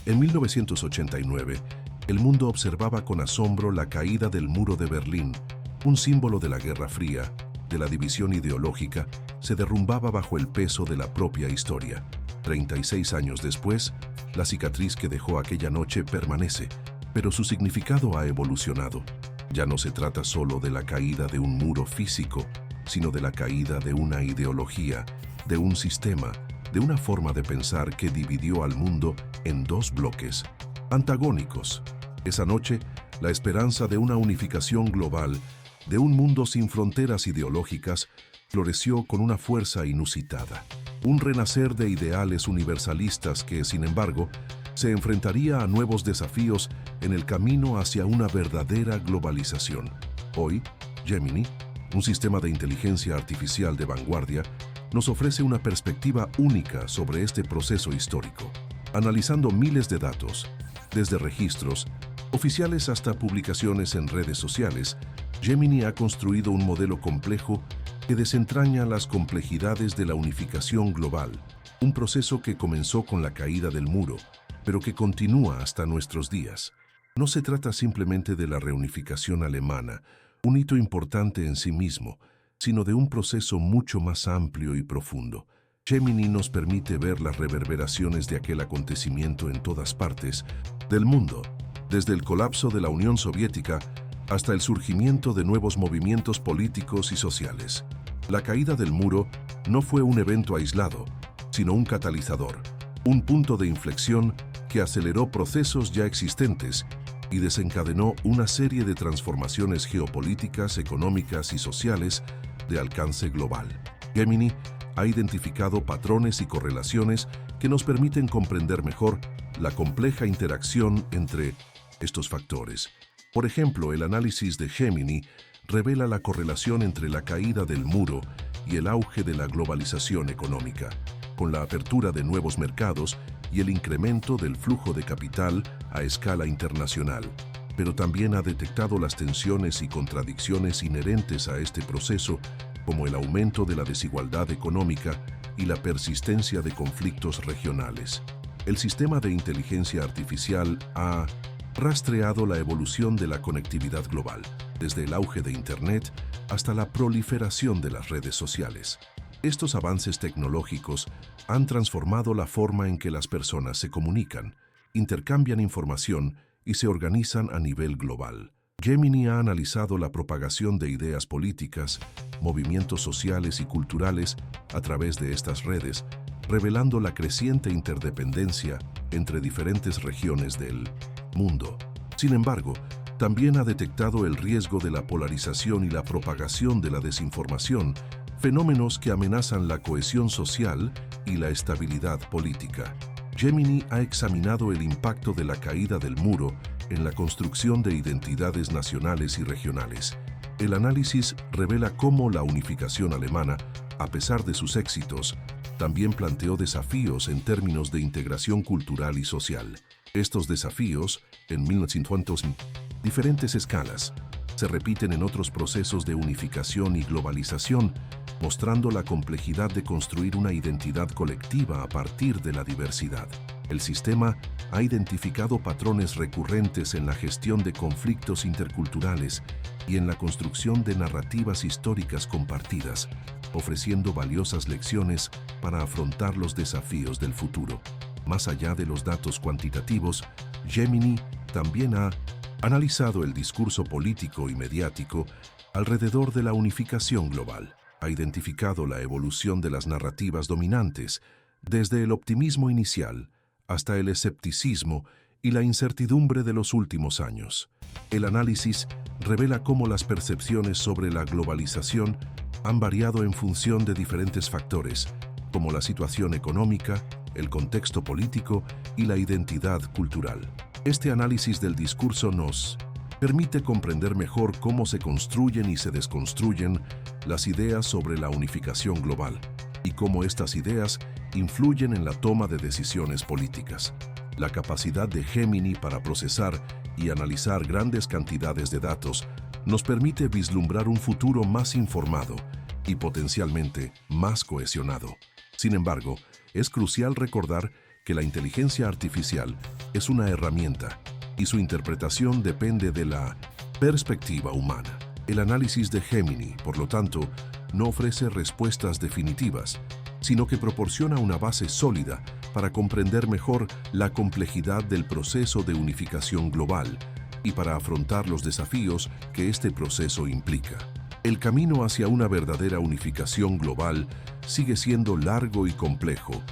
En 1989, el mundo observaba con asombro la caída del muro de Berlín, un símbolo de la Guerra Fría, de la división ideológica, se derrumbaba bajo el peso de la propia historia. 36 años después, la cicatriz que dejó aquella noche permanece, pero su significado ha evolucionado. Ya no se trata solo de la caída de un muro físico, sino de la caída de una ideología, de un sistema, de una forma de pensar que dividió al mundo en dos bloques antagónicos. Esa noche, la esperanza de una unificación global, de un mundo sin fronteras ideológicas, floreció con una fuerza inusitada. Un renacer de ideales universalistas que, sin embargo, se enfrentaría a nuevos desafíos en el camino hacia una verdadera globalización. Hoy, Gemini, un sistema de inteligencia artificial de vanguardia, nos ofrece una perspectiva única sobre este proceso histórico. Analizando miles de datos, desde registros oficiales hasta publicaciones en redes sociales, Gemini ha construido un modelo complejo que desentraña las complejidades de la unificación global, un proceso que comenzó con la caída del muro, pero que continúa hasta nuestros días. No se trata simplemente de la reunificación alemana, un hito importante en sí mismo, sino de un proceso mucho más amplio y profundo. Gemini nos permite ver las reverberaciones de aquel acontecimiento en todas partes del mundo, desde el colapso de la Unión Soviética hasta el surgimiento de nuevos movimientos políticos y sociales. La caída del muro no fue un evento aislado, sino un catalizador, un punto de inflexión que aceleró procesos ya existentes y desencadenó una serie de transformaciones geopolíticas, económicas y sociales de alcance global. Gemini ha identificado patrones y correlaciones que nos permiten comprender mejor la compleja interacción entre estos factores. Por ejemplo, el análisis de Gemini revela la correlación entre la caída del muro y el auge de la globalización económica, con la apertura de nuevos mercados y el incremento del flujo de capital a escala internacional. Pero también ha detectado las tensiones y contradicciones inherentes a este proceso, como el aumento de la desigualdad económica y la persistencia de conflictos regionales. El sistema de inteligencia artificial ha rastreado la evolución de la conectividad global, desde el auge de Internet hasta la proliferación de las redes sociales. Estos avances tecnológicos han transformado la forma en que las personas se comunican, intercambian información y se organizan a nivel global. Gemini ha analizado la propagación de ideas políticas, movimientos sociales y culturales a través de estas redes, revelando la creciente interdependencia entre diferentes regiones del mundo. Sin embargo, también ha detectado el riesgo de la polarización y la propagación de la desinformación, fenómenos que amenazan la cohesión social y la estabilidad política. Gemini ha examinado el impacto de la caída del muro en la construcción de identidades nacionales y regionales. El análisis revela cómo la unificación alemana, a pesar de sus éxitos, también planteó desafíos en términos de integración cultural y social. Estos desafíos, en 1900, diferentes escalas, se repiten en otros procesos de unificación y globalización, mostrando la complejidad de construir una identidad colectiva a partir de la diversidad. El sistema ha identificado patrones recurrentes en la gestión de conflictos interculturales y en la construcción de narrativas históricas compartidas, ofreciendo valiosas lecciones para afrontar los desafíos del futuro. Más allá de los datos cuantitativos, Gemini también ha analizado el discurso político y mediático alrededor de la unificación global. Ha identificado la evolución de las narrativas dominantes, desde el optimismo inicial hasta el escepticismo y la incertidumbre de los últimos años. El análisis revela cómo las percepciones sobre la globalización han variado en función de diferentes factores, como la situación económica, el contexto político y la identidad cultural. Este análisis del discurso nos permite comprender mejor cómo se construyen y se desconstruyen las ideas sobre la unificación global y cómo estas ideas influyen en la toma de decisiones políticas. La capacidad de Gemini para procesar y analizar grandes cantidades de datos nos permite vislumbrar un futuro más informado y potencialmente más cohesionado. Sin embargo, es crucial recordar que la inteligencia artificial es una herramienta y su interpretación depende de la perspectiva humana. El análisis de Gemini, por lo tanto, no ofrece respuestas definitivas, sino que proporciona una base sólida para comprender mejor la complejidad del proceso de unificación global y para afrontar los desafíos que este proceso implica. El camino hacia una verdadera unificación global sigue siendo largo y complejo,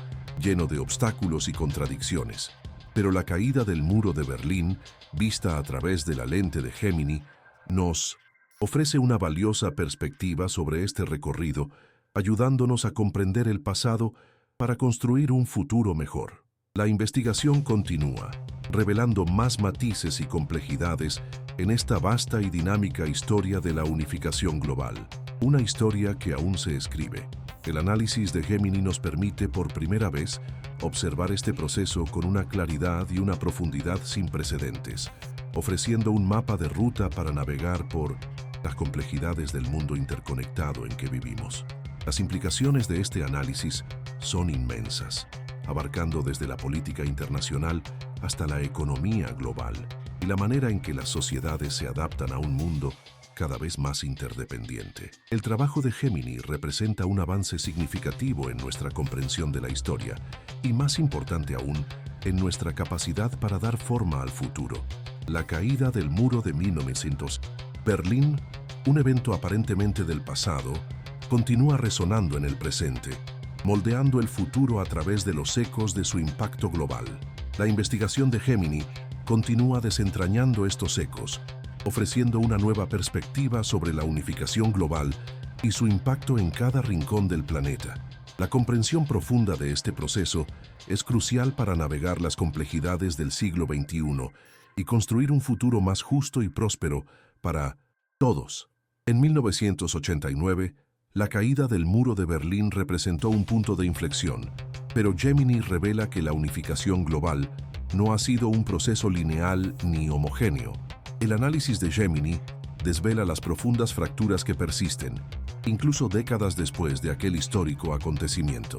lleno de obstáculos y contradicciones. Pero la caída del muro de Berlín, vista a través de la lente de Gemini, nos ofrece una valiosa perspectiva sobre este recorrido, ayudándonos a comprender el pasado para construir un futuro mejor. La investigación continúa, revelando más matices y complejidades en esta vasta y dinámica historia de la unificación global, una historia que aún se escribe. El análisis de Gemini nos permite por primera vez observar este proceso con una claridad y una profundidad sin precedentes, ofreciendo un mapa de ruta para navegar por las complejidades del mundo interconectado en que vivimos. Las implicaciones de este análisis son inmensas, abarcando desde la política internacional hasta la economía global y la manera en que las sociedades se adaptan a un mundo cada vez más interdependiente. El trabajo de Gemini representa un avance significativo en nuestra comprensión de la historia y, más importante aún, en nuestra capacidad para dar forma al futuro. La caída del muro de 1900. Berlín, un evento aparentemente del pasado, continúa resonando en el presente, moldeando el futuro a través de los ecos de su impacto global. La investigación de Gemini continúa desentrañando estos ecos, ofreciendo una nueva perspectiva sobre la unificación global y su impacto en cada rincón del planeta. La comprensión profunda de este proceso es crucial para navegar las complejidades del siglo XXI y construir un futuro más justo y próspero para todos. En 1989, la caída del muro de Berlín representó un punto de inflexión, pero Gemini revela que la unificación global no ha sido un proceso lineal ni homogéneo. El análisis de Gemini desvela las profundas fracturas que persisten, incluso décadas después de aquel histórico acontecimiento.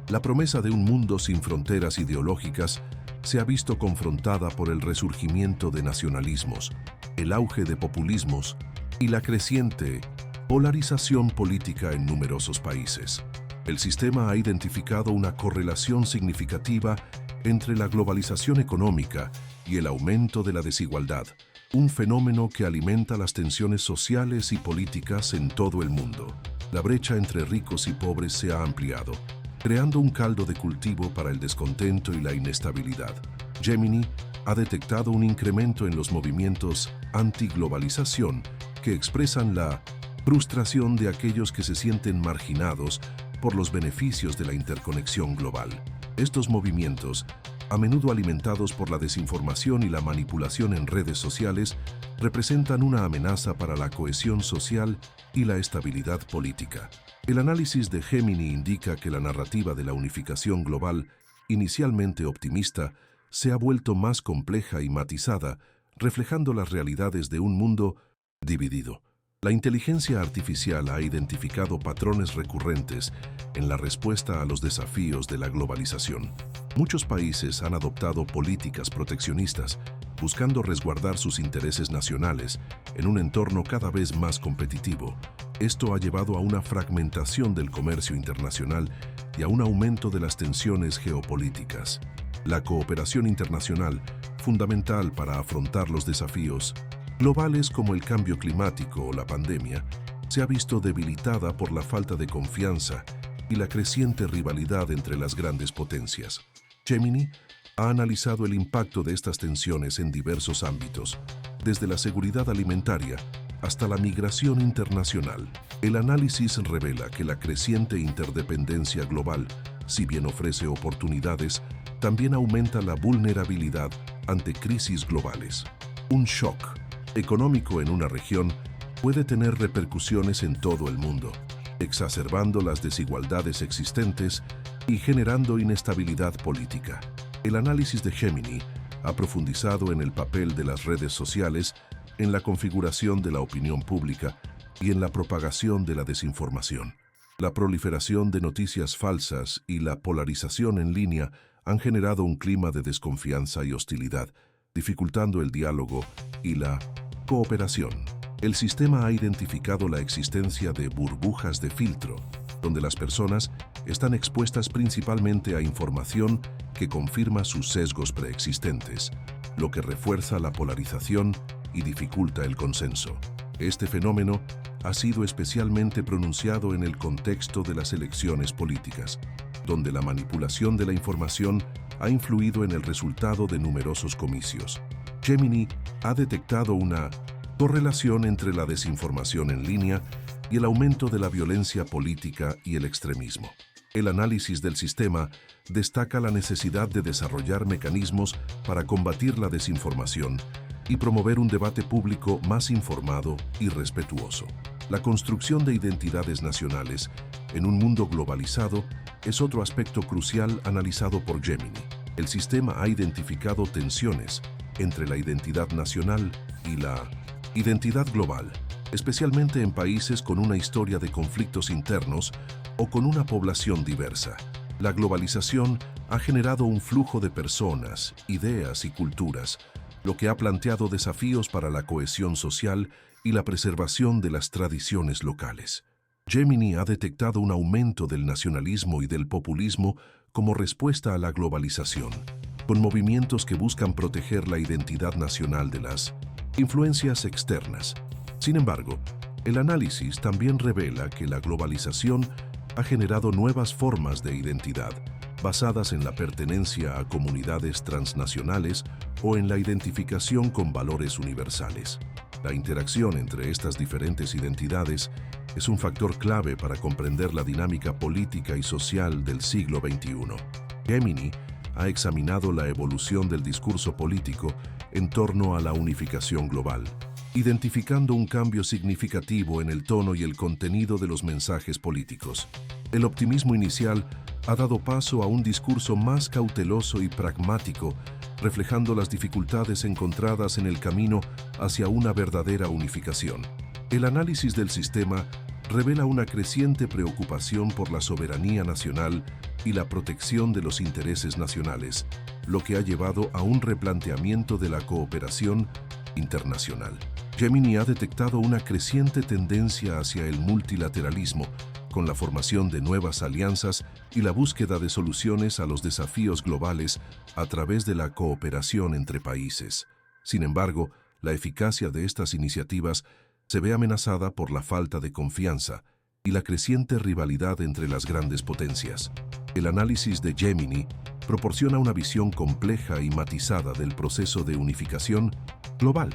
La promesa de un mundo sin fronteras ideológicas se ha visto confrontada por el resurgimiento de nacionalismos, el auge de populismos y la creciente polarización política en numerosos países. El sistema ha identificado una correlación significativa entre la globalización económica y el aumento de la desigualdad, un fenómeno que alimenta las tensiones sociales y políticas en todo el mundo. La brecha entre ricos y pobres se ha ampliado, creando un caldo de cultivo para el descontento y la inestabilidad. Gemini ha detectado un incremento en los movimientos antiglobalización que expresan la frustración de aquellos que se sienten marginados por los beneficios de la interconexión global. Estos movimientos, a menudo alimentados por la desinformación y la manipulación en redes sociales, representan una amenaza para la cohesión social y la estabilidad política. El análisis de Gemini indica que la narrativa de la unificación global, inicialmente optimista, se ha vuelto más compleja y matizada, reflejando las realidades de un mundo dividido. La inteligencia artificial ha identificado patrones recurrentes en la respuesta a los desafíos de la globalización. Muchos países han adoptado políticas proteccionistas, buscando resguardar sus intereses nacionales en un entorno cada vez más competitivo. Esto ha llevado a una fragmentación del comercio internacional y a un aumento de las tensiones geopolíticas. La cooperación internacional, fundamental para afrontar los desafíos globales como el cambio climático o la pandemia, se ha visto debilitada por la falta de confianza y la creciente rivalidad entre las grandes potencias. Gemini ha analizado el impacto de estas tensiones en diversos ámbitos, desde la seguridad alimentaria hasta la migración internacional. El análisis revela que la creciente interdependencia global, si bien ofrece oportunidades, también aumenta la vulnerabilidad ante crisis globales. Un shock económico en una región puede tener repercusiones en todo el mundo, exacerbando las desigualdades existentes y generando inestabilidad política. El análisis de Gemini ha profundizado en el papel de las redes sociales en la configuración de la opinión pública y en la propagación de la desinformación. La proliferación de noticias falsas y la polarización en línea han generado un clima de desconfianza y hostilidad, dificultando el diálogo y la cooperación. El sistema ha identificado la existencia de burbujas de filtro, donde las personas están expuestas principalmente a información que confirma sus sesgos preexistentes, lo que refuerza la polarización y dificulta el consenso. Este fenómeno ha sido especialmente pronunciado en el contexto de las elecciones políticas, donde la manipulación de la información ha influido en el resultado de numerosos comicios. Gemini ha detectado una correlación entre la desinformación en línea y el aumento de la violencia política y el extremismo. El análisis del sistema destaca la necesidad de desarrollar mecanismos para combatir la desinformación y promover un debate público más informado y respetuoso. La construcción de identidades nacionales en un mundo globalizado es otro aspecto crucial analizado por Gemini. El sistema ha identificado tensiones entre la identidad nacional y la identidad global, especialmente en países con una historia de conflictos internos o con una población diversa. La globalización ha generado un flujo de personas, ideas y culturas, lo que ha planteado desafíos para la cohesión social y la preservación de las tradiciones locales. Gemini ha detectado un aumento del nacionalismo y del populismo como respuesta a la globalización, con movimientos que buscan proteger la identidad nacional de las influencias externas. Sin embargo, el análisis también revela que la globalización ha generado nuevas formas de identidad, basadas en la pertenencia a comunidades transnacionales o en la identificación con valores universales. La interacción entre estas diferentes identidades es un factor clave para comprender la dinámica política y social del siglo XXI. Gemini ha examinado la evolución del discurso político en torno a la unificación global, identificando un cambio significativo en el tono y el contenido de los mensajes políticos. El optimismo inicial ha dado paso a un discurso más cauteloso y pragmático, reflejando las dificultades encontradas en el camino hacia una verdadera unificación. El análisis del sistema revela una creciente preocupación por la soberanía nacional y la protección de los intereses nacionales, lo que ha llevado a un replanteamiento de la cooperación internacional. Gemini ha detectado una creciente tendencia hacia el multilateralismo, con la formación de nuevas alianzas y la búsqueda de soluciones a los desafíos globales a través de la cooperación entre países. Sin embargo, la eficacia de estas iniciativas se ve amenazada por la falta de confianza y la creciente rivalidad entre las grandes potencias. El análisis de Gemini proporciona una visión compleja y matizada del proceso de unificación global,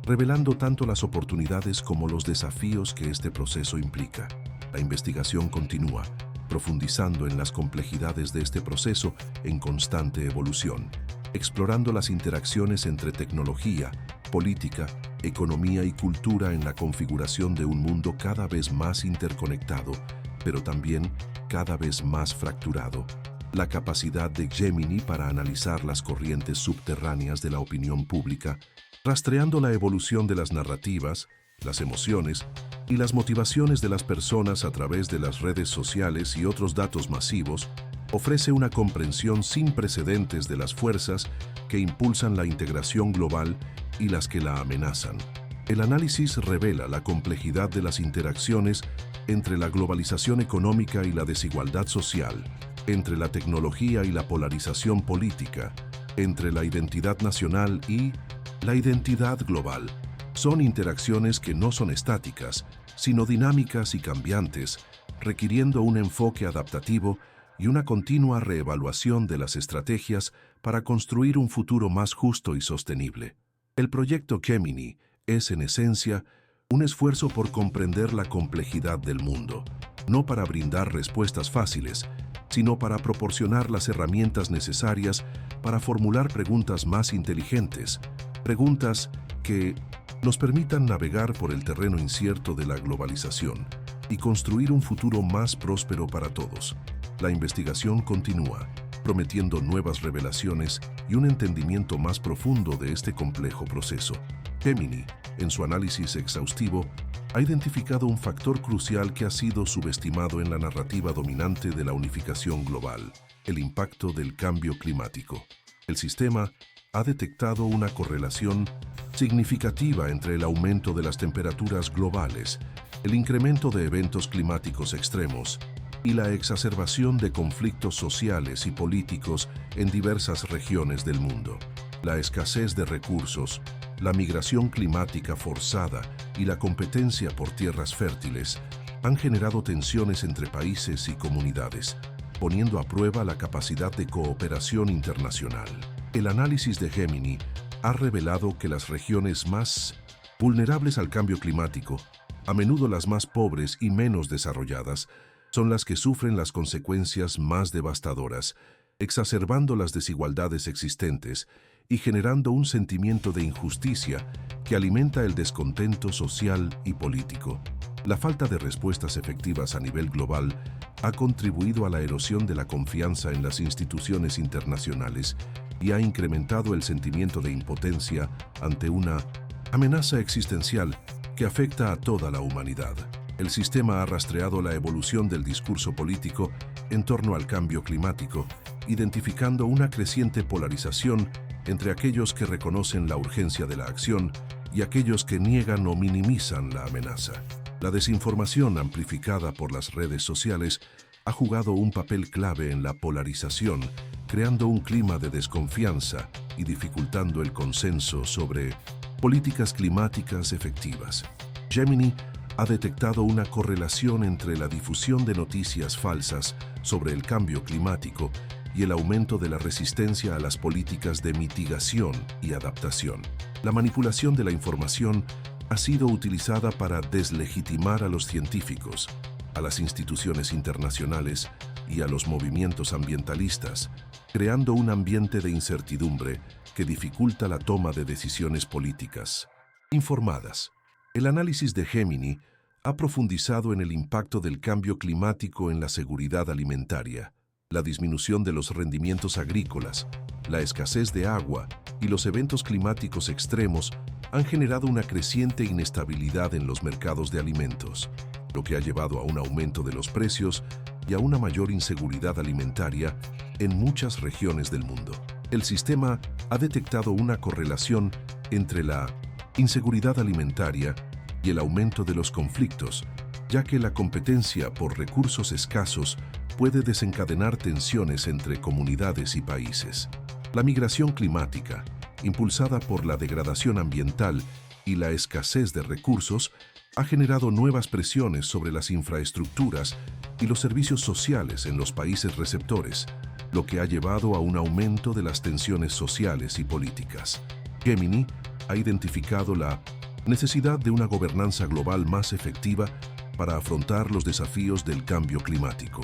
revelando tanto las oportunidades como los desafíos que este proceso implica. La investigación continúa, profundizando en las complejidades de este proceso en constante evolución, explorando las interacciones entre tecnología, política, economía y cultura en la configuración de un mundo cada vez más interconectado, pero también cada vez más fracturado. La capacidad de Gemini para analizar las corrientes subterráneas de la opinión pública, rastreando la evolución de las narrativas, las emociones y las motivaciones de las personas a través de las redes sociales y otros datos masivos, ofrece una comprensión sin precedentes de las fuerzas que impulsan la integración global y las que la amenazan. El análisis revela la complejidad de las interacciones entre la globalización económica y la desigualdad social, entre la tecnología y la polarización política, entre la identidad nacional y la identidad global. Son interacciones que no son estáticas, sino dinámicas y cambiantes, requiriendo un enfoque adaptativo y una continua reevaluación de las estrategias para construir un futuro más justo y sostenible. El proyecto Gemini es, en esencia, un esfuerzo por comprender la complejidad del mundo, no para brindar respuestas fáciles, sino para proporcionar las herramientas necesarias para formular preguntas más inteligentes, preguntas que nos permitan navegar por el terreno incierto de la globalización y construir un futuro más próspero para todos. La investigación continúa, prometiendo nuevas revelaciones y un entendimiento más profundo de este complejo proceso. Gemini, en su análisis exhaustivo, ha identificado un factor crucial que ha sido subestimado en la narrativa dominante de la unificación global: el impacto del cambio climático. El sistema ha detectado una correlación significativa entre el aumento de las temperaturas globales, el incremento de eventos climáticos extremos y la exacerbación de conflictos sociales y políticos en diversas regiones del mundo. La escasez de recursos, la migración climática forzada y la competencia por tierras fértiles han generado tensiones entre países y comunidades, poniendo a prueba la capacidad de cooperación internacional. El análisis de Gemini ha revelado que las regiones más vulnerables al cambio climático, a menudo las más pobres y menos desarrolladas, son las que sufren las consecuencias más devastadoras, exacerbando las desigualdades existentes y generando un sentimiento de injusticia que alimenta el descontento social y político. La falta de respuestas efectivas a nivel global ha contribuido a la erosión de la confianza en las instituciones internacionales y ha incrementado el sentimiento de impotencia ante una amenaza existencial que afecta a toda la humanidad. El sistema ha rastreado la evolución del discurso político en torno al cambio climático, identificando una creciente polarización entre aquellos que reconocen la urgencia de la acción y aquellos que niegan o minimizan la amenaza. La desinformación amplificada por las redes sociales ha jugado un papel clave en la polarización, creando un clima de desconfianza y dificultando el consenso sobre políticas climáticas efectivas. Gemini ha detectado una correlación entre la difusión de noticias falsas sobre el cambio climático y el aumento de la resistencia a las políticas de mitigación y adaptación. La manipulación de la información ha sido utilizada para deslegitimar a los científicos, a las instituciones internacionales y a los movimientos ambientalistas, creando un ambiente de incertidumbre que dificulta la toma de decisiones políticas informadas. El análisis de Gemini ha profundizado en el impacto del cambio climático en la seguridad alimentaria, la disminución de los rendimientos agrícolas, la escasez de agua y los eventos climáticos extremos han generado una creciente inestabilidad en los mercados de alimentos, lo que ha llevado a un aumento de los precios y a una mayor inseguridad alimentaria en muchas regiones del mundo. El sistema ha detectado una correlación entre la inseguridad alimentaria y el aumento de los conflictos, ya que la competencia por recursos escasos puede desencadenar tensiones entre comunidades y países. La migración climática, impulsada por la degradación ambiental y la escasez de recursos, ha generado nuevas presiones sobre las infraestructuras y los servicios sociales en los países receptores, lo que ha llevado a un aumento de las tensiones sociales y políticas. Gemini ha identificado la necesidad de una gobernanza global más efectiva para afrontar los desafíos del cambio climático.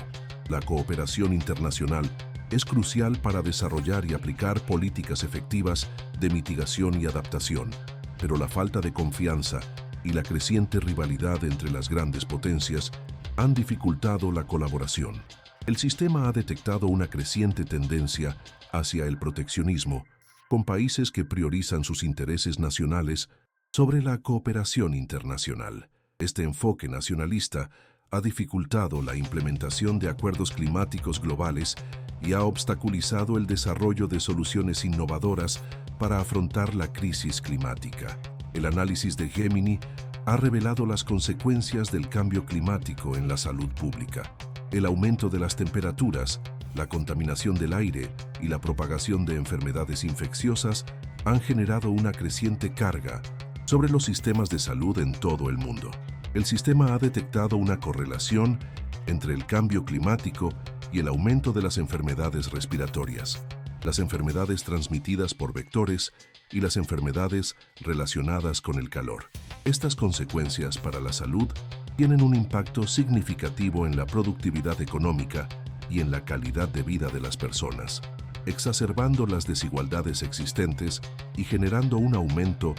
La cooperación internacional es crucial para desarrollar y aplicar políticas efectivas de mitigación y adaptación, pero la falta de confianza y la creciente rivalidad entre las grandes potencias han dificultado la colaboración. El sistema ha detectado una creciente tendencia hacia el proteccionismo, con países que priorizan sus intereses nacionales sobre la cooperación internacional. Este enfoque nacionalista ha dificultado la implementación de acuerdos climáticos globales y ha obstaculizado el desarrollo de soluciones innovadoras para afrontar la crisis climática. El análisis de Gemini ha revelado las consecuencias del cambio climático en la salud pública. El aumento de las temperaturas, la contaminación del aire y la propagación de enfermedades infecciosas han generado una creciente carga sobre los sistemas de salud en todo el mundo. El sistema ha detectado una correlación entre el cambio climático y el aumento de las enfermedades respiratorias, las enfermedades transmitidas por vectores y las enfermedades relacionadas con el calor. Estas consecuencias para la salud tienen un impacto significativo en la productividad económica y en la calidad de vida de las personas, exacerbando las desigualdades existentes y generando un aumento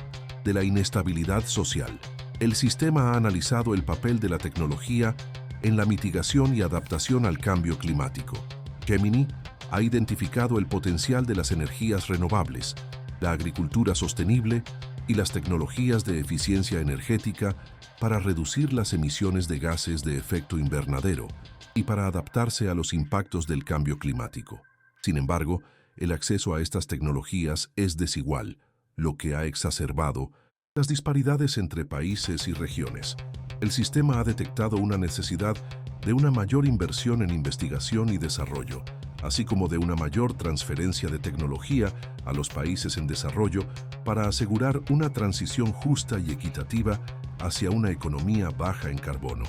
de la inestabilidad social. El sistema ha analizado el papel de la tecnología en la mitigación y adaptación al cambio climático. Gemini ha identificado el potencial de las energías renovables, la agricultura sostenible y las tecnologías de eficiencia energética para reducir las emisiones de gases de efecto invernadero y para adaptarse a los impactos del cambio climático. Sin embargo, el acceso a estas tecnologías es desigual, lo que ha exacerbado las disparidades entre países y regiones. El sistema ha detectado una necesidad de una mayor inversión en investigación y desarrollo, así como de una mayor transferencia de tecnología a los países en desarrollo para asegurar una transición justa y equitativa hacia una economía baja en carbono.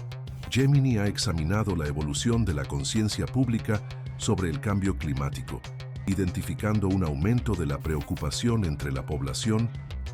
Gemini ha examinado la evolución de la conciencia pública sobre el cambio climático, identificando un aumento de la preocupación entre la población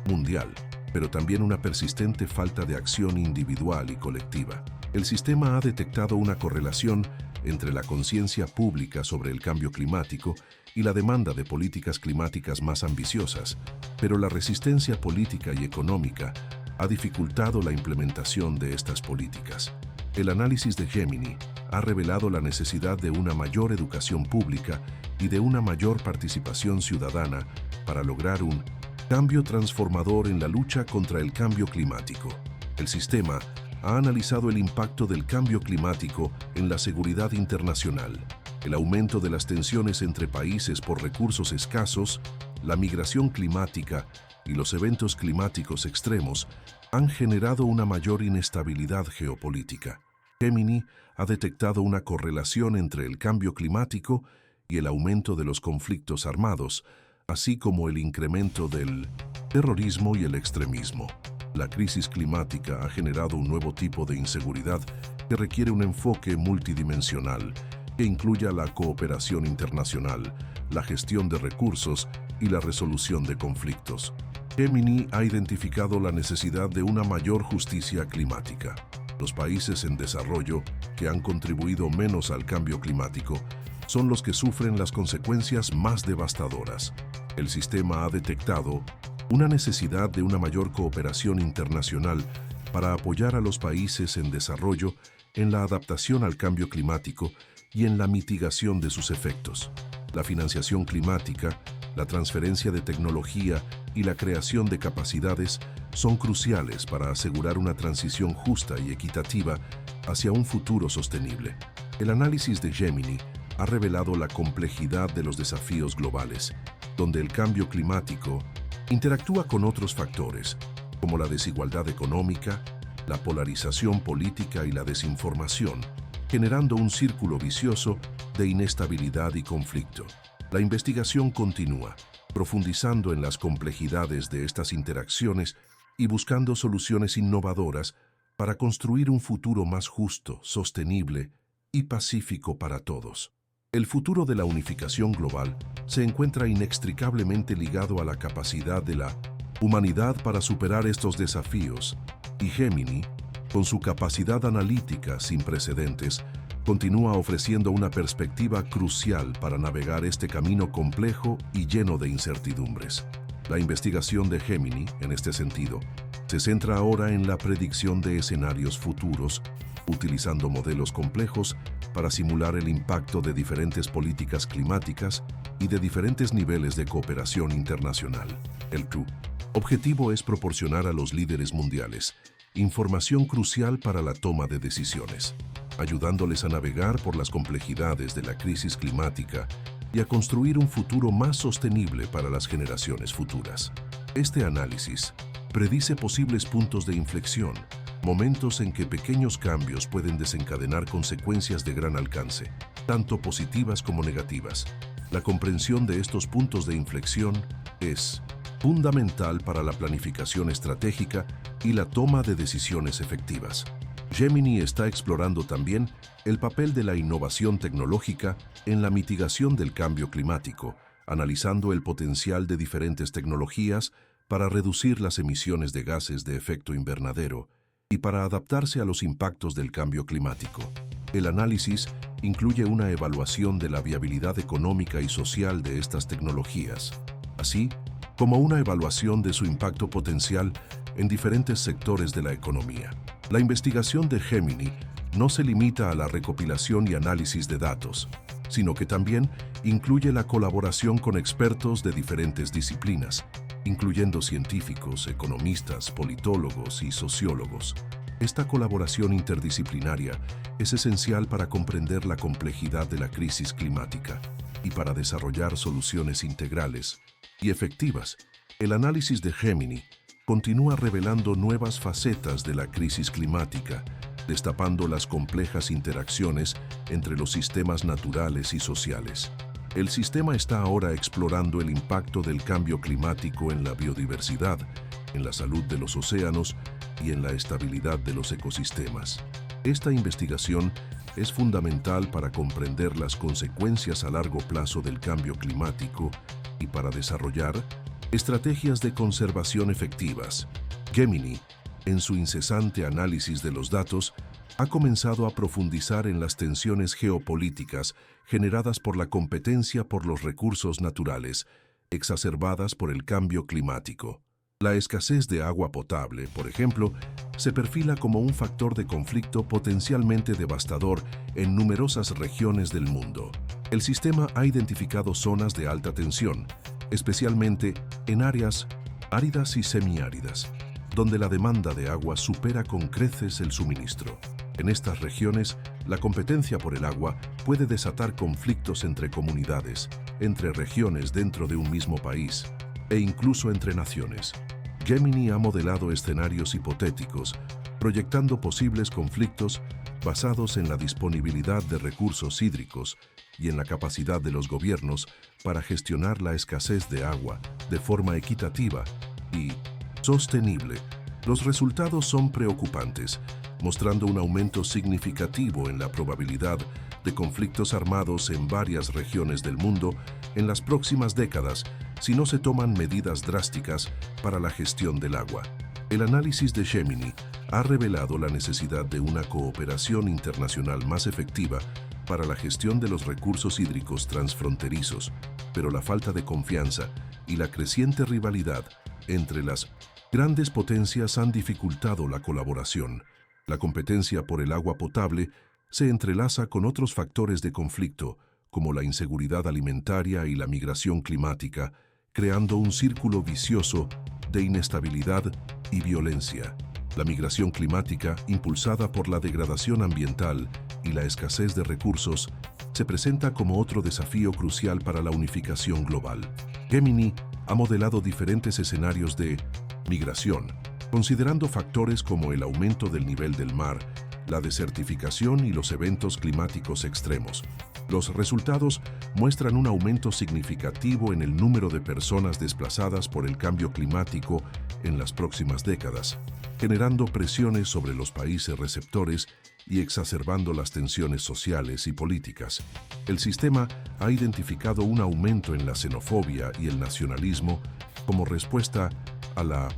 mundial, pero también una persistente falta de acción individual y colectiva. El sistema ha detectado una correlación entre la conciencia pública sobre el cambio climático y la demanda de políticas climáticas más ambiciosas, pero la resistencia política y económica ha dificultado la implementación de estas políticas. El análisis de Gemini ha revelado la necesidad de una mayor educación pública y de una mayor participación ciudadana para lograr un cambio transformador en la lucha contra el cambio climático. El sistema ha analizado el impacto del cambio climático en la seguridad internacional, el aumento de las tensiones entre países por recursos escasos, la migración climática y los eventos climáticos extremos han generado una mayor inestabilidad geopolítica. Gemini ha detectado una correlación entre el cambio climático y el aumento de los conflictos armados, así como el incremento del terrorismo y el extremismo. La crisis climática ha generado un nuevo tipo de inseguridad que requiere un enfoque multidimensional que incluya la cooperación internacional, la gestión de recursos y la resolución de conflictos. Gemini ha identificado la necesidad de una mayor justicia climática. Los países en desarrollo que han contribuido menos al cambio climático son los que sufren las consecuencias más devastadoras. El sistema ha detectado una necesidad de una mayor cooperación internacional para apoyar a los países en desarrollo en la adaptación al cambio climático y en la mitigación de sus efectos. La financiación climática, la transferencia de tecnología y la creación de capacidades son cruciales para asegurar una transición justa y equitativa hacia un futuro sostenible. El análisis de Gemini ha revelado la complejidad de los desafíos globales, donde el cambio climático interactúa con otros factores, como la desigualdad económica, la polarización política y la desinformación, generando un círculo vicioso de inestabilidad y conflicto. La investigación continúa, profundizando en las complejidades de estas interacciones y buscando soluciones innovadoras para construir un futuro más justo, sostenible y pacífico para todos. El futuro de la unificación global se encuentra inextricablemente ligado a la capacidad de la humanidad para superar estos desafíos, y Gemini, con su capacidad analítica sin precedentes, continúa ofreciendo una perspectiva crucial para navegar este camino complejo y lleno de incertidumbres. La investigación de Gemini, en este sentido, se centra ahora en la predicción de escenarios futuros, utilizando modelos complejos para simular el impacto de diferentes políticas climáticas y de diferentes niveles de cooperación internacional. El objetivo es proporcionar a los líderes mundiales información crucial para la toma de decisiones, ayudándoles a navegar por las complejidades de la crisis climática y a construir un futuro más sostenible para las generaciones futuras. Este análisis predice posibles puntos de inflexión, momentos en que pequeños cambios pueden desencadenar consecuencias de gran alcance, tanto positivas como negativas. La comprensión de estos puntos de inflexión es fundamental para la planificación estratégica y la toma de decisiones efectivas. Gemini está explorando también el papel de la innovación tecnológica en la mitigación del cambio climático, analizando el potencial de diferentes tecnologías para reducir las emisiones de gases de efecto invernadero y para adaptarse a los impactos del cambio climático. El análisis incluye una evaluación de la viabilidad económica y social de estas tecnologías, así como una evaluación de su impacto potencial en diferentes sectores de la economía. La investigación de Gemini no se limita a la recopilación y análisis de datos, sino que también incluye la colaboración con expertos de diferentes disciplinas, incluyendo científicos, economistas, politólogos y sociólogos. Esta colaboración interdisciplinaria es esencial para comprender la complejidad de la crisis climática y para desarrollar soluciones integrales y efectivas. El análisis de Gemini continúa revelando nuevas facetas de la crisis climática, destapando las complejas interacciones entre los sistemas naturales y sociales. El sistema está ahora explorando el impacto del cambio climático en la biodiversidad, en la salud de los océanos y en la estabilidad de los ecosistemas. Esta investigación es fundamental para comprender las consecuencias a largo plazo del cambio climático y para desarrollar estrategias de conservación efectivas. Gemini, en su incesante análisis de los datos, ha comenzado a profundizar en las tensiones geopolíticas generadas por la competencia por los recursos naturales, exacerbadas por el cambio climático. La escasez de agua potable, por ejemplo, se perfila como un factor de conflicto potencialmente devastador en numerosas regiones del mundo. El sistema ha identificado zonas de alta tensión, especialmente en áreas áridas y semiáridas, donde la demanda de agua supera con creces el suministro. En estas regiones, la competencia por el agua puede desatar conflictos entre comunidades, entre regiones dentro de un mismo país e incluso entre naciones. Gemini ha modelado escenarios hipotéticos, proyectando posibles conflictos basados en la disponibilidad de recursos hídricos y en la capacidad de los gobiernos para gestionar la escasez de agua de forma equitativa y sostenible. Los resultados son preocupantes, mostrando un aumento significativo en la probabilidad de conflictos armados en varias regiones del mundo en las próximas décadas si no se toman medidas drásticas para la gestión del agua. El análisis de Gemini ha revelado la necesidad de una cooperación internacional más efectiva para la gestión de los recursos hídricos transfronterizos, pero la falta de confianza y la creciente rivalidad entre las grandes potencias han dificultado la colaboración. La competencia por el agua potable se entrelaza con otros factores de conflicto, como la inseguridad alimentaria y la migración climática, creando un círculo vicioso de inestabilidad y violencia. La migración climática, impulsada por la degradación ambiental y la escasez de recursos, se presenta como otro desafío crucial para la unificación global. Gemini ha modelado diferentes escenarios de migración, considerando factores como el aumento del nivel del mar, la desertificación y los eventos climáticos extremos. Los resultados muestran un aumento significativo en el número de personas desplazadas por el cambio climático en las próximas décadas, generando presiones sobre los países receptores y exacerbando las tensiones sociales y políticas. El sistema ha identificado un aumento en la xenofobia y el nacionalismo como respuesta a la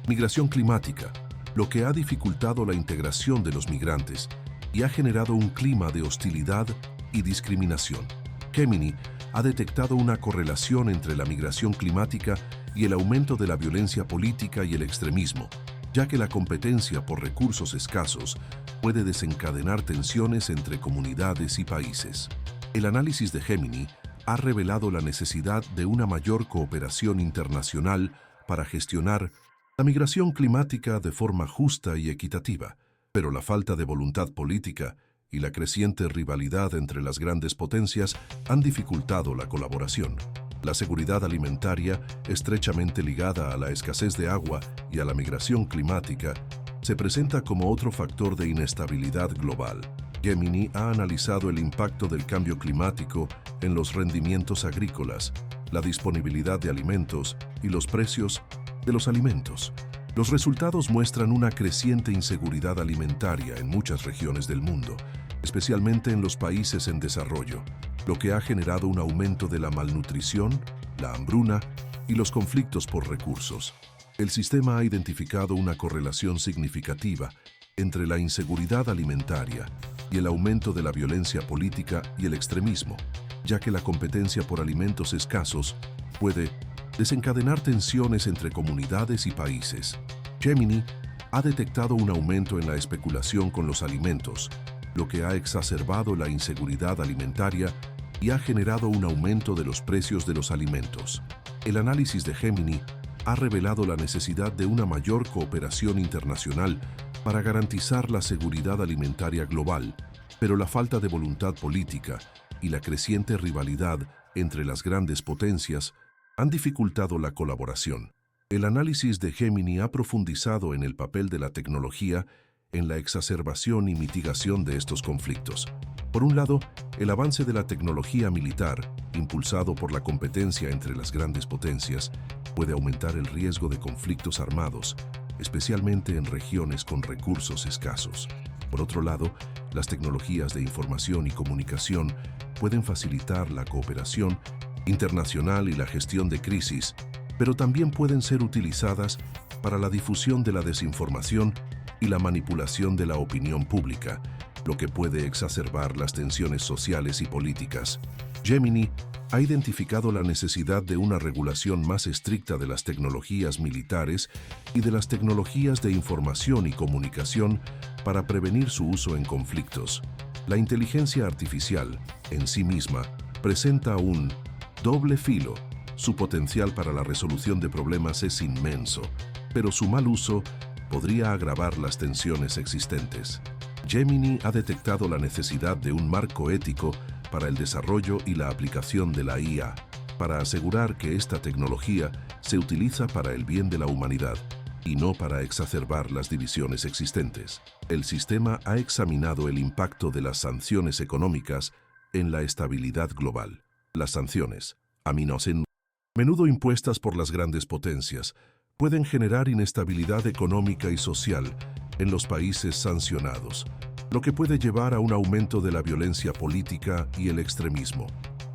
migración climática, lo que ha dificultado la integración de los migrantes y ha generado un clima de hostilidad y discriminación. Gemini ha detectado una correlación entre la migración climática y el aumento de la violencia política y el extremismo, ya que la competencia por recursos escasos puede desencadenar tensiones entre comunidades y países. El análisis de Gemini ha revelado la necesidad de una mayor cooperación internacional para gestionar la migración climática de forma justa y equitativa, pero la falta de voluntad política y la creciente rivalidad entre las grandes potencias han dificultado la colaboración. La seguridad alimentaria, estrechamente ligada a la escasez de agua y a la migración climática, se presenta como otro factor de inestabilidad global. Gemini ha analizado el impacto del cambio climático en los rendimientos agrícolas, la disponibilidad de alimentos y los precios de los alimentos. Los resultados muestran una creciente inseguridad alimentaria en muchas regiones del mundo, especialmente en los países en desarrollo, lo que ha generado un aumento de la malnutrición, la hambruna y los conflictos por recursos. El sistema ha identificado una correlación significativa entre la inseguridad alimentaria y el aumento de la violencia política y el extremismo, ya que la competencia por alimentos escasos puede desencadenar tensiones entre comunidades y países. Gemini ha detectado un aumento en la especulación con los alimentos, lo que ha exacerbado la inseguridad alimentaria y ha generado un aumento de los precios de los alimentos. El análisis de Gemini ha revelado la necesidad de una mayor cooperación internacional para garantizar la seguridad alimentaria global, pero la falta de voluntad política y la creciente rivalidad entre las grandes potencias han dificultado la colaboración. El análisis de Gemini ha profundizado en el papel de la tecnología en la exacerbación y mitigación de estos conflictos. Por un lado, el avance de la tecnología militar, impulsado por la competencia entre las grandes potencias, puede aumentar el riesgo de conflictos armados, especialmente en regiones con recursos escasos. Por otro lado, las tecnologías de información y comunicación pueden facilitar la cooperación internacional y la gestión de crisis, pero también pueden ser utilizadas para la difusión de la desinformación y la manipulación de la opinión pública, lo que puede exacerbar las tensiones sociales y políticas. Gemini ha identificado la necesidad de una regulación más estricta de las tecnologías militares y de las tecnologías de información y comunicación para prevenir su uso en conflictos. La inteligencia artificial, en sí misma, presenta un doble filo. Su potencial para la resolución de problemas es inmenso, pero su mal uso podría agravar las tensiones existentes. Gemini ha detectado la necesidad de un marco ético para el desarrollo y la aplicación de la IA, para asegurar que esta tecnología se utiliza para el bien de la humanidad y no para exacerbar las divisiones existentes. El sistema ha examinado el impacto de las sanciones económicas en la estabilidad global. Las sanciones, a menudo impuestas por las grandes potencias, pueden generar inestabilidad económica y social en los países sancionados, lo que puede llevar a un aumento de la violencia política y el extremismo.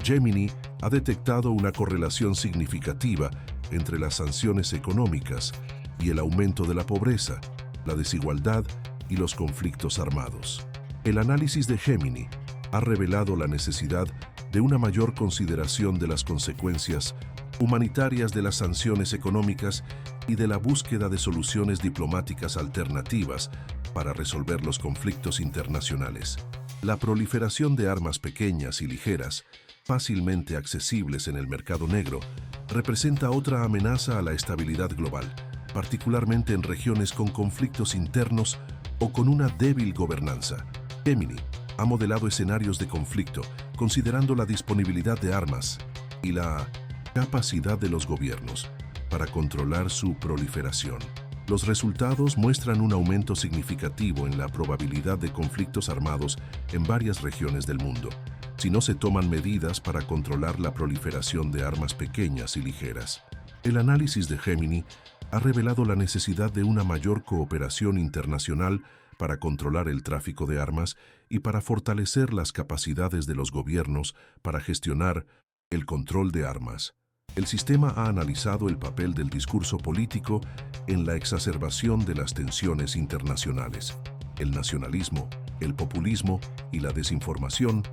Gemini ha detectado una correlación significativa entre las sanciones económicas y el aumento de la pobreza, la desigualdad y los conflictos armados. El análisis de Gemini ha revelado la necesidad de una mayor consideración de las consecuencias humanitarias de las sanciones económicas y de la búsqueda de soluciones diplomáticas alternativas para resolver los conflictos internacionales. La proliferación de armas pequeñas y ligeras, fácilmente accesibles en el mercado negro, representa otra amenaza a la estabilidad global, particularmente en regiones con conflictos internos o con una débil gobernanza. Gemini ha modelado escenarios de conflicto considerando la disponibilidad de armas y la capacidad de los gobiernos para controlar su proliferación. Los resultados muestran un aumento significativo en la probabilidad de conflictos armados en varias regiones del mundo, si no se toman medidas para controlar la proliferación de armas pequeñas y ligeras. El análisis de Gemini ha revelado la necesidad de una mayor cooperación internacional para controlar el tráfico de armas y para fortalecer las capacidades de los gobiernos para gestionar el control de armas. El sistema ha analizado el papel del discurso político en la exacerbación de las tensiones internacionales. El nacionalismo, el populismo y la desinformación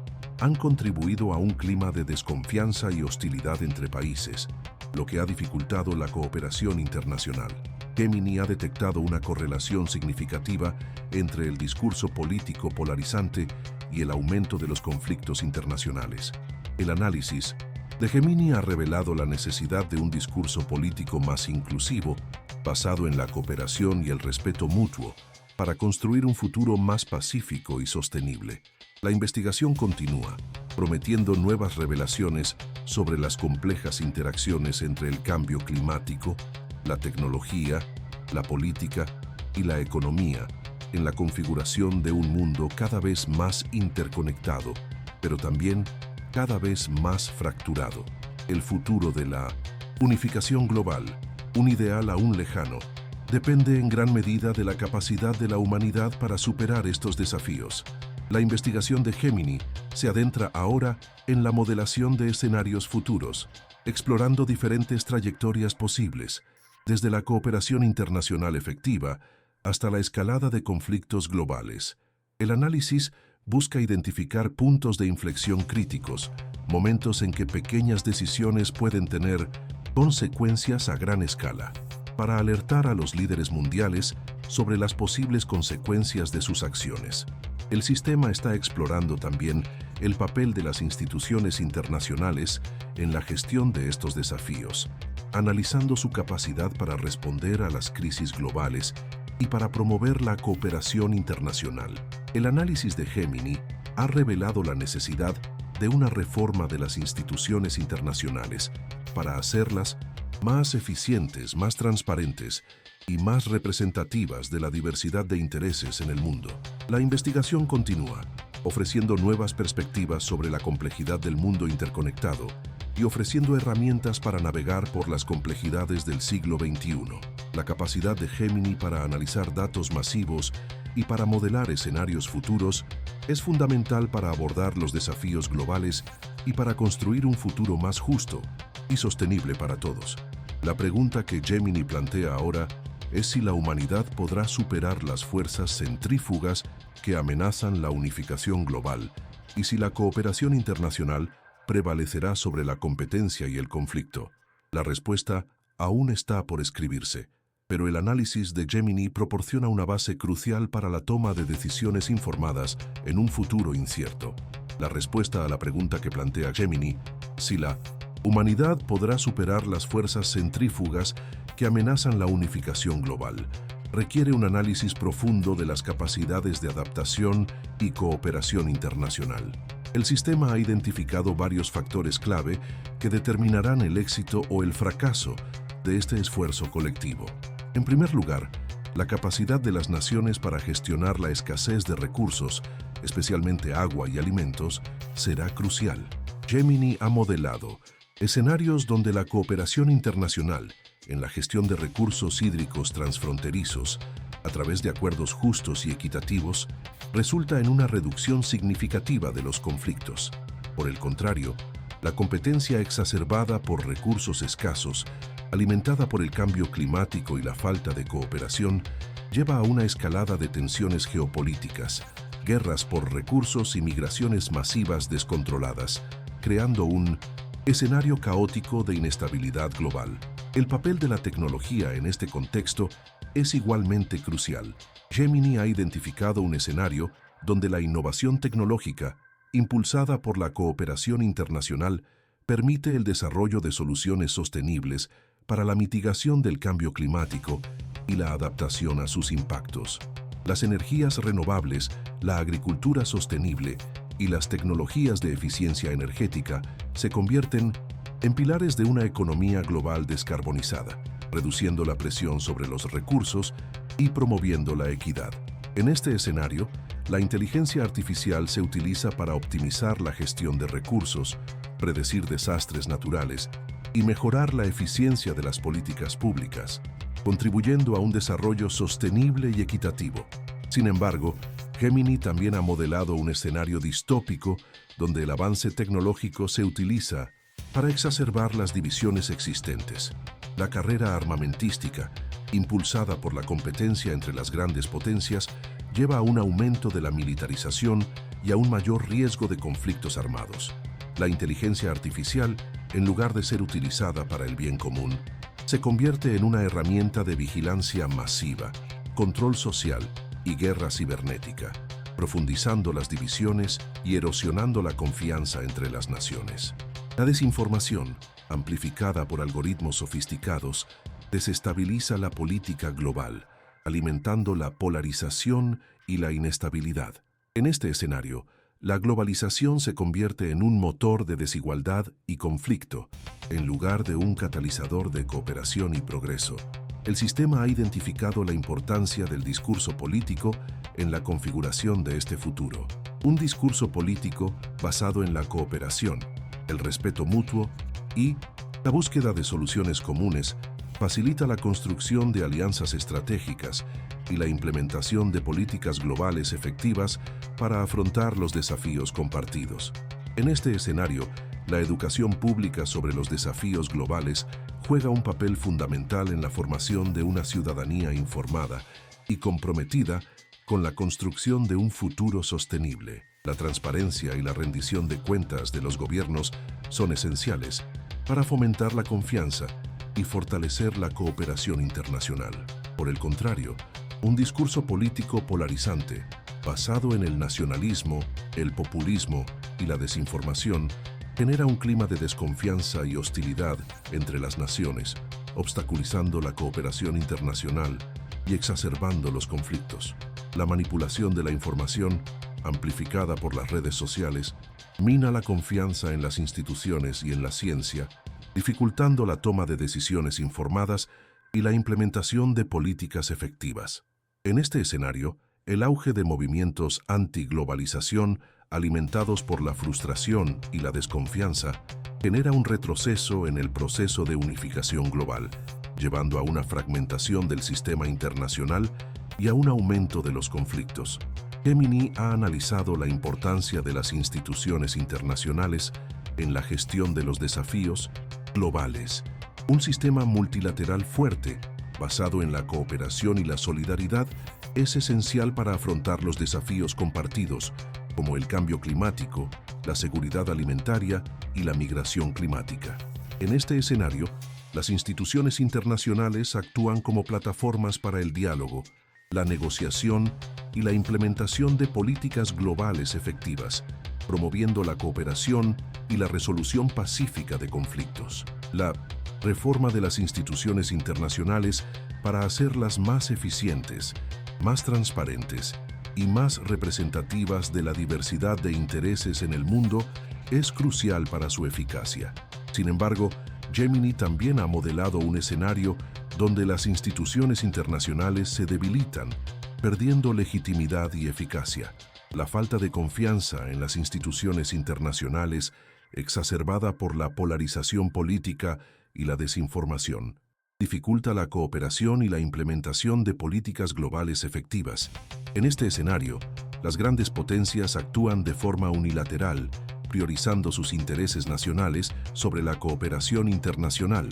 han contribuido a un clima de desconfianza y hostilidad entre países, lo que ha dificultado la cooperación internacional. Gemini ha detectado una correlación significativa entre el discurso político polarizante y el aumento de los conflictos internacionales. El análisis de Gemini ha revelado la necesidad de un discurso político más inclusivo, basado en la cooperación y el respeto mutuo, para construir un futuro más pacífico y sostenible. La investigación continúa, prometiendo nuevas revelaciones sobre las complejas interacciones entre el cambio climático, la tecnología, la política y la economía, en la configuración de un mundo cada vez más interconectado, pero también cada vez más fracturado. El futuro de la unificación global, un ideal aún lejano, depende en gran medida de la capacidad de la humanidad para superar estos desafíos. La investigación de Gemini se adentra ahora en la modelación de escenarios futuros, explorando diferentes trayectorias posibles, desde la cooperación internacional efectiva hasta la escalada de conflictos globales. El análisis busca identificar puntos de inflexión críticos, momentos en que pequeñas decisiones pueden tener consecuencias a gran escala, para alertar a los líderes mundiales sobre las posibles consecuencias de sus acciones. El sistema está explorando también el papel de las instituciones internacionales en la gestión de estos desafíos, analizando su capacidad para responder a las crisis globales y para promover la cooperación internacional. El análisis de Gemini ha revelado la necesidad de una reforma de las instituciones internacionales para hacerlas más eficientes, más transparentes y más representativas de la diversidad de intereses en el mundo. La investigación continúa, ofreciendo nuevas perspectivas sobre la complejidad del mundo interconectado y ofreciendo herramientas para navegar por las complejidades del siglo XXI. La capacidad de Gemini para analizar datos masivos y para modelar escenarios futuros es fundamental para abordar los desafíos globales y para construir un futuro más justo y sostenible para todos. La pregunta que Gemini plantea ahora es si la humanidad podrá superar las fuerzas centrífugas que amenazan la unificación global y si la cooperación internacional prevalecerá sobre la competencia y el conflicto. La respuesta aún está por escribirse, pero el análisis de Gemini proporciona una base crucial para la toma de decisiones informadas en un futuro incierto. La respuesta a la pregunta que plantea Gemini, si la humanidad podrá superar las fuerzas centrífugas que amenazan la unificación global, requiere un análisis profundo de las capacidades de adaptación y cooperación internacional. El sistema ha identificado varios factores clave que determinarán el éxito o el fracaso de este esfuerzo colectivo. En primer lugar, la capacidad de las naciones para gestionar la escasez de recursos, especialmente agua y alimentos, será crucial. Gemini ha modelado escenarios donde la cooperación internacional en la gestión de recursos hídricos transfronterizos, a través de acuerdos justos y equitativos, resulta en una reducción significativa de los conflictos. Por el contrario, la competencia exacerbada por recursos escasos, alimentada por el cambio climático y la falta de cooperación, lleva a una escalada de tensiones geopolíticas, guerras por recursos y migraciones masivas descontroladas, creando un escenario caótico de inestabilidad global. El papel de la tecnología en este contexto es igualmente crucial. Gemini ha identificado un escenario donde la innovación tecnológica, impulsada por la cooperación internacional, permite el desarrollo de soluciones sostenibles para la mitigación del cambio climático y la adaptación a sus impactos. Las energías renovables, la agricultura sostenible y las tecnologías de eficiencia energética se convierten en pilares de una economía global descarbonizada, reduciendo la presión sobre los recursos y promoviendo la equidad. En este escenario, la inteligencia artificial se utiliza para optimizar la gestión de recursos, predecir desastres naturales y mejorar la eficiencia de las políticas públicas, contribuyendo a un desarrollo sostenible y equitativo. Sin embargo, Gemini también ha modelado un escenario distópico donde el avance tecnológico se utiliza para exacerbar las divisiones existentes. La carrera armamentística, impulsada por la competencia entre las grandes potencias, lleva a un aumento de la militarización y a un mayor riesgo de conflictos armados. La inteligencia artificial, en lugar de ser utilizada para el bien común, se convierte en una herramienta de vigilancia masiva, control social y guerra cibernética, profundizando las divisiones y erosionando la confianza entre las naciones. La desinformación, amplificada por algoritmos sofisticados, desestabiliza la política global, alimentando la polarización y la inestabilidad. En este escenario, la globalización se convierte en un motor de desigualdad y conflicto, en lugar de un catalizador de cooperación y progreso. El sistema ha identificado la importancia del discurso político en la configuración de este futuro. Un discurso político basado en la cooperación, el respeto mutuo y la búsqueda de soluciones comunes facilita la construcción de alianzas estratégicas y la implementación de políticas globales efectivas para afrontar los desafíos compartidos. En este escenario, la educación pública sobre los desafíos globales juega un papel fundamental en la formación de una ciudadanía informada y comprometida con la construcción de un futuro sostenible. La transparencia y la rendición de cuentas de los gobiernos son esenciales para fomentar la confianza y fortalecer la cooperación internacional. Por el contrario, un discurso político polarizante, basado en el nacionalismo, el populismo y la desinformación, genera un clima de desconfianza y hostilidad entre las naciones, obstaculizando la cooperación internacional y exacerbando los conflictos. La manipulación de la información, amplificada por las redes sociales, mina la confianza en las instituciones y en la ciencia, dificultando la toma de decisiones informadas y la implementación de políticas efectivas. En este escenario, el auge de movimientos anti-globalización, alimentados por la frustración y la desconfianza, genera un retroceso en el proceso de unificación global, llevando a una fragmentación del sistema internacional y a un aumento de los conflictos. Gemini ha analizado la importancia de las instituciones internacionales en la gestión de los desafíos globales. Un sistema multilateral fuerte, basado en la cooperación y la solidaridad, es esencial para afrontar los desafíos compartidos, como el cambio climático, la seguridad alimentaria y la migración climática. En este escenario, las instituciones internacionales actúan como plataformas para el diálogo, la negociación y la implementación de políticas globales efectivas, promoviendo la cooperación y la resolución pacífica de conflictos. La reforma de las instituciones internacionales para hacerlas más eficientes, más transparentes y más representativas de la diversidad de intereses en el mundo es crucial para su eficacia. Sin embargo, Gemini también ha modelado un escenario donde las instituciones internacionales se debilitan, perdiendo legitimidad y eficacia. La falta de confianza en las instituciones internacionales, exacerbada por la polarización política y la desinformación, dificulta la cooperación y la implementación de políticas globales efectivas. En este escenario, las grandes potencias actúan de forma unilateral, priorizando sus intereses nacionales sobre la cooperación internacional,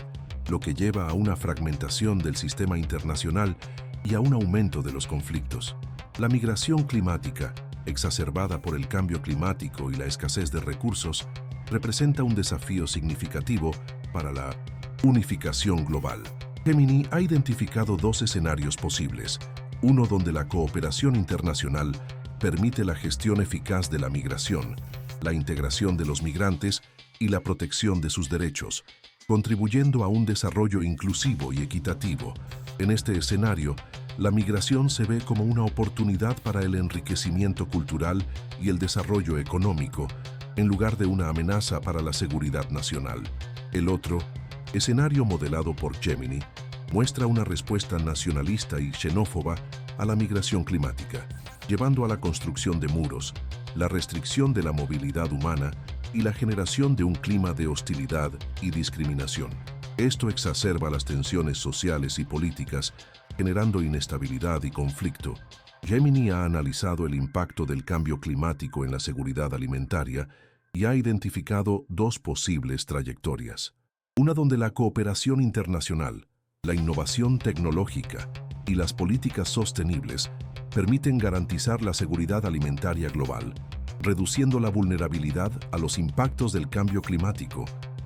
lo que lleva a una fragmentación del sistema internacional y a un aumento de los conflictos. La migración climática, exacerbada por el cambio climático y la escasez de recursos, representa un desafío significativo para la unificación global. Gemini ha identificado dos escenarios posibles, uno donde la cooperación internacional permite la gestión eficaz de la migración, la integración de los migrantes y la protección de sus derechos, contribuyendo a un desarrollo inclusivo y equitativo. En este escenario, la migración se ve como una oportunidad para el enriquecimiento cultural y el desarrollo económico, en lugar de una amenaza para la seguridad nacional. El otro, escenario modelado por Gemini, muestra una respuesta nacionalista y xenófoba a la migración climática, llevando a la construcción de muros, la restricción de la movilidad humana y la generación de un clima de hostilidad y discriminación. Esto exacerba las tensiones sociales y políticas, generando inestabilidad y conflicto. Gemini ha analizado el impacto del cambio climático en la seguridad alimentaria y ha identificado dos posibles trayectorias. Una donde la cooperación internacional, la innovación tecnológica y las políticas sostenibles permiten garantizar la seguridad alimentaria global, reduciendo la vulnerabilidad a los impactos del cambio climático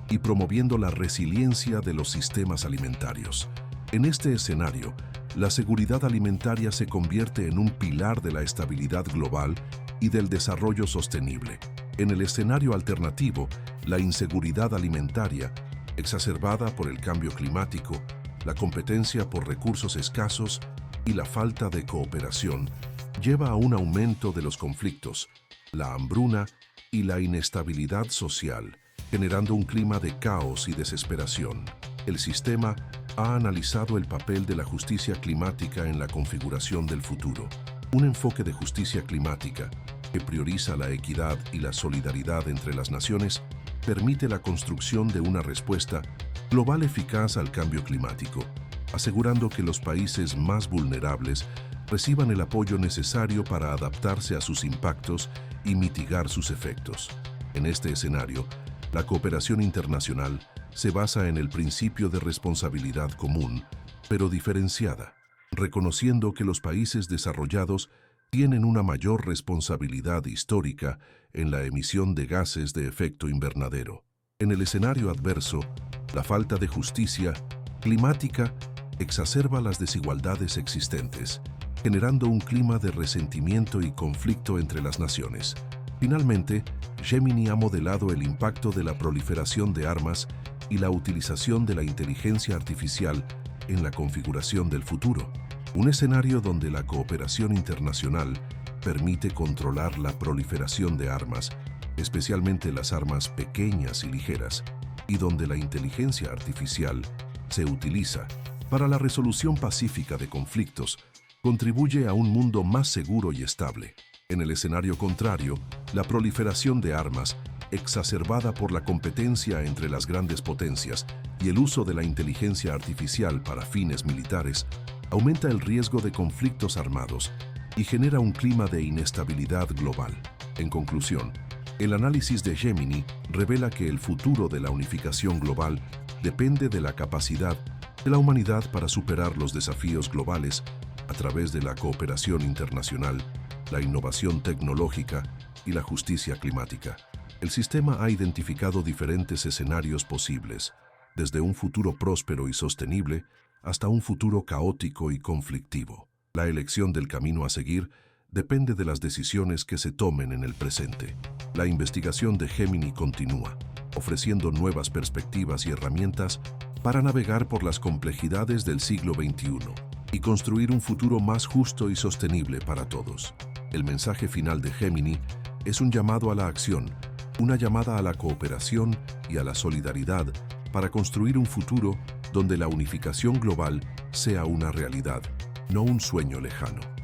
y promoviendo la resiliencia de los sistemas alimentarios. En este escenario, la seguridad alimentaria se convierte en un pilar de la estabilidad global y del desarrollo sostenible. En el escenario alternativo, la inseguridad alimentaria, exacerbada por el cambio climático, la competencia por recursos escasos y la falta de cooperación, lleva a un aumento de los conflictos, la hambruna y la inestabilidad social, generando un clima de caos y desesperación. El sistema ha analizado el papel de la justicia climática en la configuración del futuro. Un enfoque de justicia climática que prioriza la equidad y la solidaridad entre las naciones permite la construcción de una respuesta global eficaz al cambio climático, asegurando que los países más vulnerables reciban el apoyo necesario para adaptarse a sus impactos y mitigar sus efectos. En este escenario, la cooperación internacional se basa en el principio de responsabilidad común, pero diferenciada, reconociendo que los países desarrollados tienen una mayor responsabilidad histórica en la emisión de gases de efecto invernadero. En el escenario adverso, la falta de justicia climática exacerba las desigualdades existentes, generando un clima de resentimiento y conflicto entre las naciones. Finalmente, Gemini ha modelado el impacto de la proliferación de armas y la utilización de la inteligencia artificial en la configuración del futuro, un escenario donde la cooperación internacional permite controlar la proliferación de armas, especialmente las armas pequeñas y ligeras, y donde la inteligencia artificial se utiliza para la resolución pacífica de conflictos, contribuye a un mundo más seguro y estable. En el escenario contrario, la proliferación de armas, exacerbada por la competencia entre las grandes potencias y el uso de la inteligencia artificial para fines militares, aumenta el riesgo de conflictos armados y genera un clima de inestabilidad global. En conclusión, el análisis de Gemini revela que el futuro de la unificación global depende de la capacidad de la humanidad para superar los desafíos globales a través de la cooperación internacional, la innovación tecnológica y la justicia climática. El sistema ha identificado diferentes escenarios posibles, desde un futuro próspero y sostenible hasta un futuro caótico y conflictivo. La elección del camino a seguir depende de las decisiones que se tomen en el presente. La investigación de Gemini continúa, ofreciendo nuevas perspectivas y herramientas para navegar por las complejidades del siglo XXI y construir un futuro más justo y sostenible para todos. El mensaje final de Gemini es un llamado a la acción, una llamada a la cooperación y a la solidaridad para construir un futuro donde la unificación global sea una realidad, no un sueño lejano.